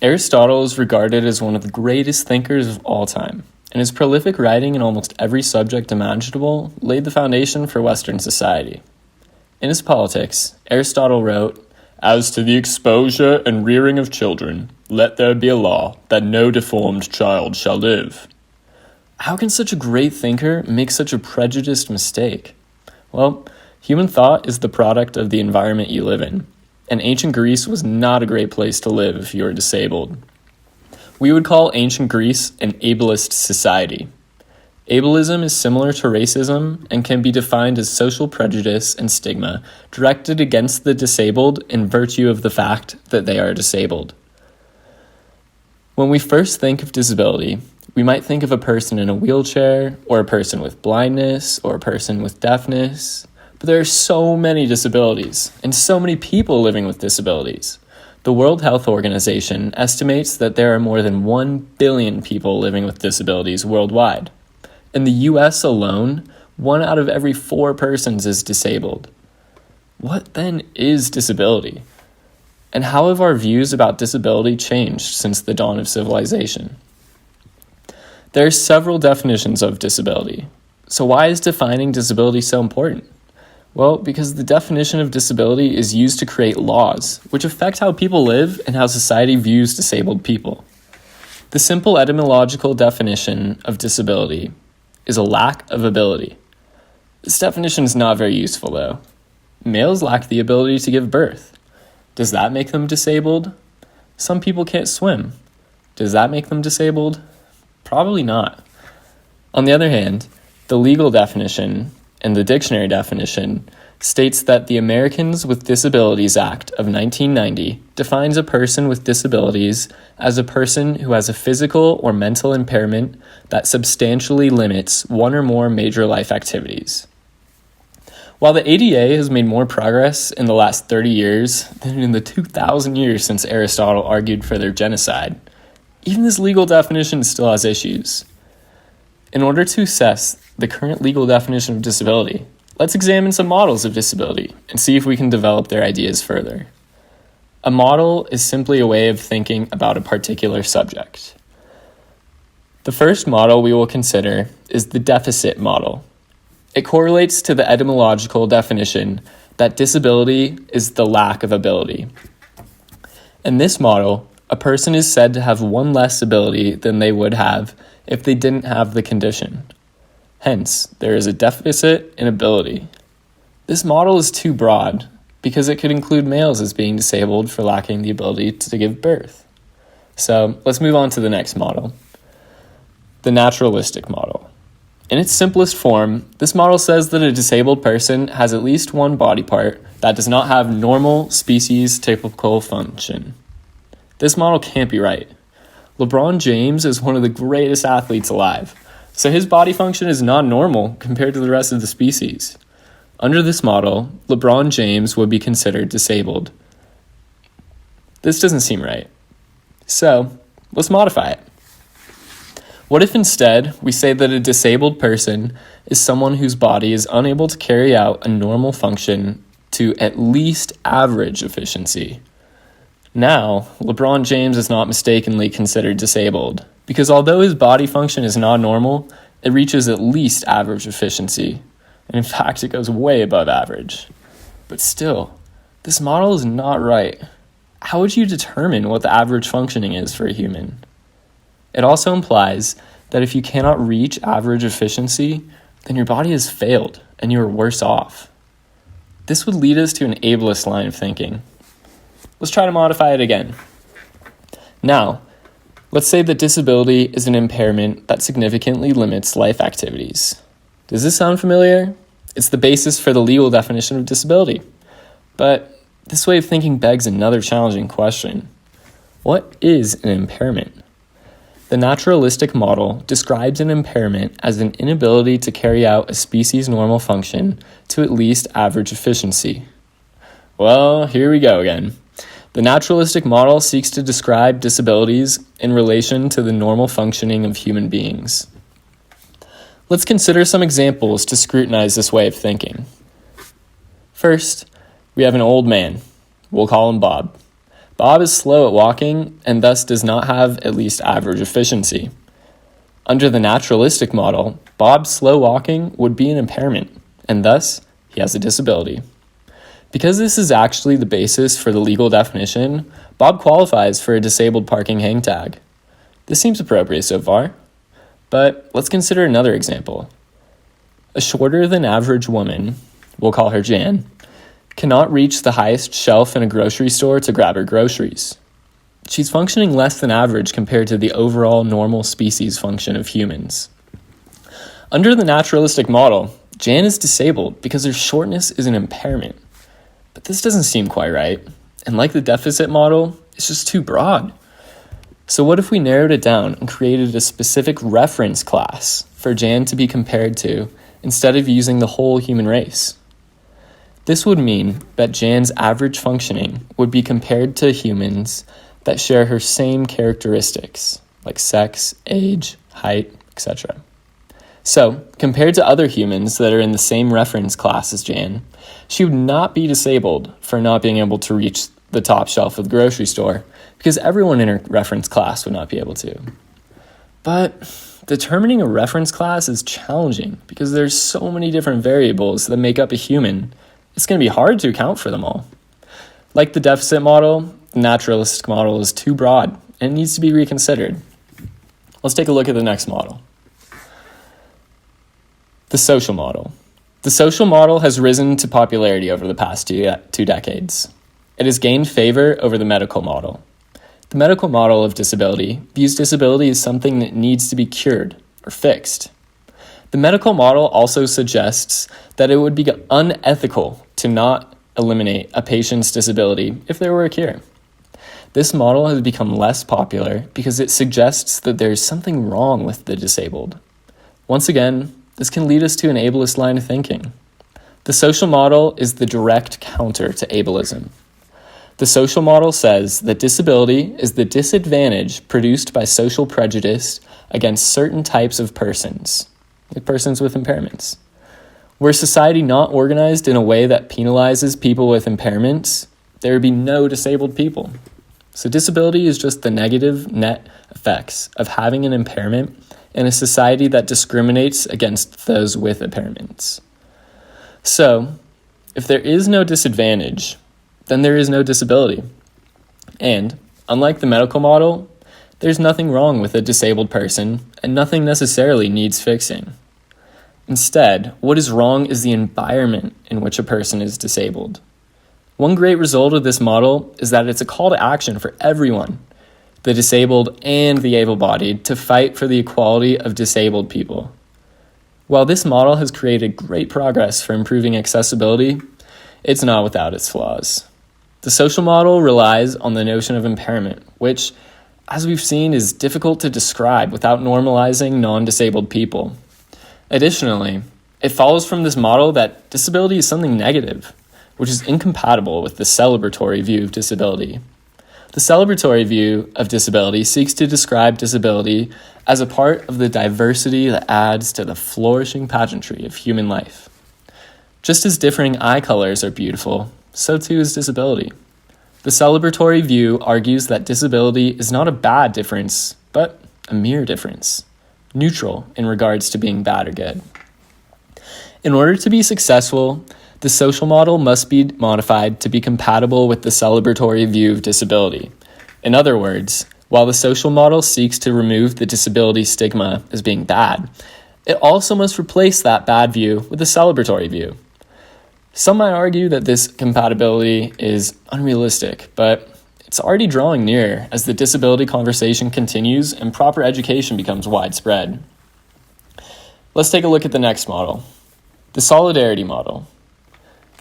Aristotle is regarded as one of the greatest thinkers of all time, and his prolific writing in almost every subject imaginable laid the foundation for Western society. In his Politics, Aristotle wrote, "As to the exposure and rearing of children, let there be a law that no deformed child shall live." How can such a great thinker make such a prejudiced mistake? Well, human thought is the product of the environment you live in, and ancient Greece was not a great place to live if you were disabled. We would call ancient Greece an ableist society. Ableism is similar to racism and can be defined as social prejudice and stigma directed against the disabled in virtue of the fact that they are disabled. When we first think of disability, we might think of a person in a wheelchair, or a person with blindness, or a person with deafness, but there are so many disabilities, and so many people living with disabilities. The World Health Organization estimates that there are more than 1 billion people living with disabilities worldwide. In the US alone, 1 out of every 4 persons is disabled. What then is disability? And how have our views about disability changed since the dawn of civilization? There are several definitions of disability. So why is defining disability so important? Well, because the definition of disability is used to create laws, which affect how people live and how society views disabled people. The simple etymological definition of disability is a lack of ability. This definition is not very useful, though. Males lack the ability to give birth. Does that make them disabled? Some people can't swim. Does that make them disabled? Probably not. On the other hand, the legal definition and the dictionary definition states that the Americans with Disabilities Act of 1990 defines a person with disabilities as a person who has a physical or mental impairment that substantially limits one or more major life activities. While the ADA has made more progress in the last 30 years than in the 2,000 years since Aristotle argued for their genocide, even this legal definition still has issues. In order to assess the current legal definition of disability, let's examine some models of disability and see if we can develop their ideas further. A model is simply a way of thinking about a particular subject. The first model we will consider is the deficit model. It correlates to the etymological definition that disability is the lack of ability. In this model, a person is said to have 1 less ability than they would have if they didn't have the condition. Hence, there is a deficit in ability. This model is too broad because it could include males as being disabled for lacking the ability to give birth. So let's move on to the next model, the naturalistic model. In its simplest form, this model says that a disabled person has at least 1 body part that does not have normal species typical function. This model can't be right. LeBron James is one of the greatest athletes alive, so his body function is not normal compared to the rest of the species. Under this model, LeBron James would be considered disabled. This doesn't seem right. So, let's modify it. What if instead we say that a disabled person is someone whose body is unable to carry out a normal function to at least average efficiency? Now, LeBron James is not mistakenly considered disabled, because although his body function is not normal, it reaches at least average efficiency, and in fact it goes way above average. But still, this model is not right. How would you determine what the average functioning is for a human? It also implies that if you cannot reach average efficiency, then your body has failed and you are worse off. This would lead us to an ableist line of thinking. Let's try to modify it again. Now, let's say that disability is an impairment that significantly limits life activities. Does this sound familiar? It's the basis for the legal definition of disability. But this way of thinking begs another challenging question. What is an impairment? The naturalistic model describes an impairment as an inability to carry out a species' normal function to at least average efficiency. Well, here we go again. The naturalistic model seeks to describe disabilities in relation to the normal functioning of human beings. Let's consider some examples to scrutinize this way of thinking. First, we have an old man. We'll call him Bob. Bob is slow at walking and thus does not have at least average efficiency. Under the naturalistic model, Bob's slow walking would be an impairment, and thus he has a disability. Because this is actually the basis for the legal definition, Bob qualifies for a disabled parking hang tag. This seems appropriate so far, but let's consider another example. A shorter than average woman, we'll call her Jan, cannot reach the highest shelf in a grocery store to grab her groceries. She's functioning less than average compared to the overall normal species function of humans. Under the naturalistic model, Jan is disabled because her shortness is an impairment. But this doesn't seem quite right, and like the deficit model, it's just too broad. So what if we narrowed it down and created a specific reference class for Jan to be compared to instead of using the whole human race? This would mean that Jan's average functioning would be compared to humans that share her same characteristics, like sex, age, height, etc. So, compared to other humans that are in the same reference class as Jan, she would not be disabled for not being able to reach the top shelf of the grocery store, because everyone in her reference class would not be able to. But determining a reference class is challenging because there's so many different variables that make up a human. It's going to be hard to account for them all. Like the deficit model, the naturalistic model is too broad and it needs to be reconsidered. Let's take a look at the next model. The social model. The social model has risen to popularity over the past two decades. It has gained favor over the medical model. The medical model of disability views disability as something that needs to be cured or fixed. The medical model also suggests that it would be unethical to not eliminate a patient's disability if there were a cure. This model has become less popular because it suggests that there is something wrong with the disabled. Once again, this can lead us to an ableist line of thinking. The social model is the direct counter to ableism. The social model says that disability is the disadvantage produced by social prejudice against certain types of persons, like persons with impairments. Were society not organized in a way that penalizes people with impairments, there would be no disabled people. So disability is just the negative net effects of having an impairment in a society that discriminates against those with impairments. So, if there is no disadvantage, then there is no disability. And, unlike the medical model, there's nothing wrong with a disabled person, and nothing necessarily needs fixing. Instead, what is wrong is the environment in which a person is disabled. One great result of this model is that it's a call to action for everyone, the disabled and the able-bodied, to fight for the equality of disabled people. While this model has created great progress for improving accessibility, it's not without its flaws. The social model relies on the notion of impairment, which, as we've seen, is difficult to describe without normalizing non-disabled people. Additionally, it follows from this model that disability is something negative, which is incompatible with the celebratory view of disability. The celebratory view of disability seeks to describe disability as a part of the diversity that adds to the flourishing pageantry of human life. Just as differing eye colors are beautiful, so too is disability. The celebratory view argues that disability is not a bad difference, but a mere difference, neutral in regards to being bad or good. In order to be successful, the social model must be modified to be compatible with the celebratory view of disability. In other words, while the social model seeks to remove the disability stigma as being bad, it also must replace that bad view with a celebratory view. Some might argue that this compatibility is unrealistic, but it's already drawing near as the disability conversation continues and proper education becomes widespread. Let's take a look at the next model, the solidarity model.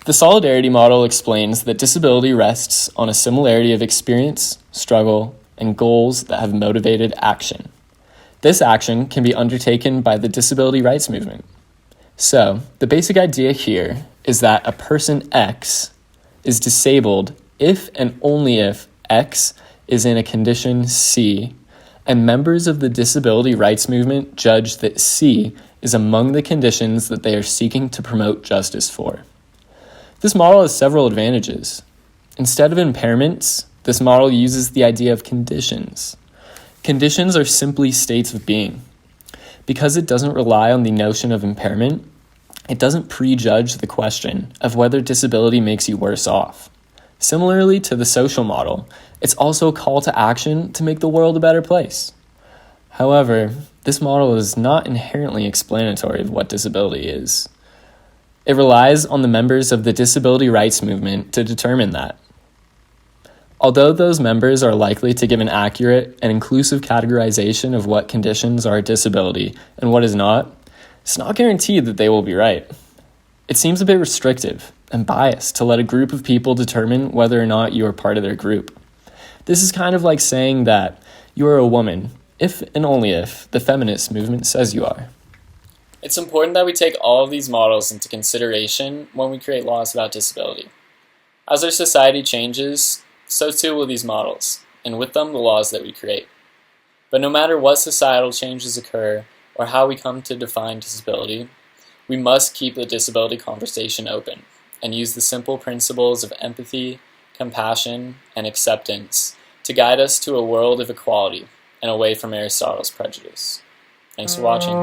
The solidarity model explains that disability rests on a similarity of experience, struggle, and goals that have motivated action. This action can be undertaken by the disability rights movement. So, the basic idea here is that a person X is disabled if and only if X is in a condition C, and members of the disability rights movement judge that C is among the conditions that they are seeking to promote justice for. This model has several advantages. Instead of impairments, this model uses the idea of conditions. Conditions are simply states of being. Because it doesn't rely on the notion of impairment, it doesn't prejudge the question of whether disability makes you worse off. Similarly to the social model, it's also a call to action to make the world a better place. However, this model is not inherently explanatory of what disability is. It relies on the members of the disability rights movement to determine that. Although those members are likely to give an accurate and inclusive categorization of what conditions are a disability and what is not, it's not guaranteed that they will be right. It seems a bit restrictive and biased to let a group of people determine whether or not you are part of their group. This is kind of like saying that you are a woman, if and only if the feminist movement says you are. It's important that we take all of these models into consideration when we create laws about disability. As our society changes, so too will these models, and with them the laws that we create. But no matter what societal changes occur or how we come to define disability, we must keep the disability conversation open and use the simple principles of empathy, compassion, and acceptance to guide us to a world of equality and away from Aristotle's prejudice. Thanks for watching.